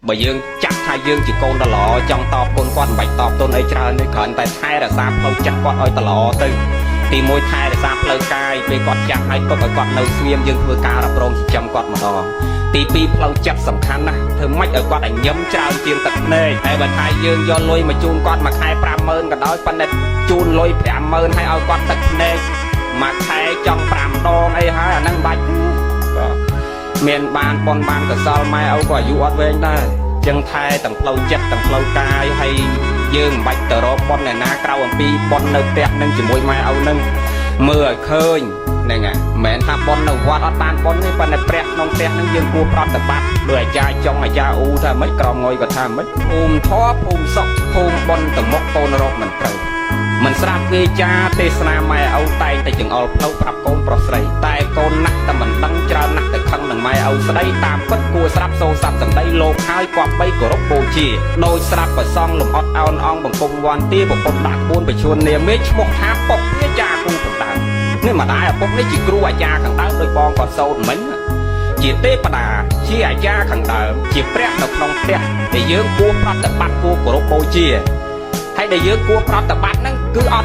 បើយើងចាក់ថាយើងជាកូនតឡចង់តបកូនគាត់មិនបាច់តបតូនអីច្រើនទេគ្រាន់តែថែរក្សាផ្លូវចិត្តគាត់ឲ្យតឡទៅទីមួយថែរក្សាផ្លូវកាយពេលគាត់ចាក់ឲ្យទុកឲ្យគាត់នៅស្ងៀមយើងធ្វើការរ៉ាប់រងចិញ្ចឹមគាត់ម្ដងទីពីរផ្លូវចិត្តសំខាន់ណាស់ធ្វើម៉េចឲ្យគាត់ឲ្យញឹមច្រើនជាងទឹកភ្នែកហើយបើថាយើងយកលុយមកជូនគាត់មួយខែ 50000 ក៏ដោយប៉ុន្តែជូនលុយ 50000 ហើយឲ្យគាត់ទឹកភ្នែកមួយខែចង់5 ដងអីហើយអាហ្នឹងបាច់បាទមានបានប៉ុនបានកសលម៉ែឪក៏អាយុអត់វែងដែរចឹងថែទាំងផ្លូវចិត្តទាំងផ្លូវកាយហើយយើងមិនបាច់ទៅរកប៉ុនអ្នកណាក្រៅអំពីប៉ុននៅផ្ទះនឹងជាមួយម៉ែឪនឹងមើលឲ្យឃើញហ្នឹងហ่ะមិនមែនថាប៉ុននៅវត្តអត់បានប៉ុនទេប៉ុន្តែព្រះក្នុងផ្ទះនឹងយើងគួរប្រតិបត្តិដោយអាចារ្យចុងអាចារ្យអ៊ូថាម៉េចក្រមងុយក៏ថាម៉េចភូមិធម៌ភូមិសុខភូមិប៉ុនទៅមុខកូនរកមិនត្រូវមិនស្រាប់វាចាទេសនាម៉ែឪតែងតែចង្អុលផ្លូវប្រាប់កូនប្រុសស្រីតែកូនណាស់តែមិនដឹងច្រើនណាស់ទៅខឹងនឹងម៉ែឪស្ដីតាមពិតគួរស្រាប់សូរស័ព្ទសម្ដីលោកហើយគប្បីគោរពបូជាដោយស្រាប់ប្រសងលំអត់អោនអងបង្គំវ័នទីប្រពន្ធដាក់ក្បួនបញ្ឈួននាមេឈ្មោះថាពុកវាចាគូកណ្ដើមនេះម្ដាយឪពុកនេះជាគ្រូអាចារ្យខាងដើមដោយបងគាត់សូត្រមិញជាទេវតាជាអាចារ្យខាងដើមជាព្រះនៅក្នុងផ្ទះដែលយើងគួរប្រតិបត្តិគួរគោរពបូជាហើយដែលយើងគួរប្រតិបត្តិហ្នឹងគឺអត់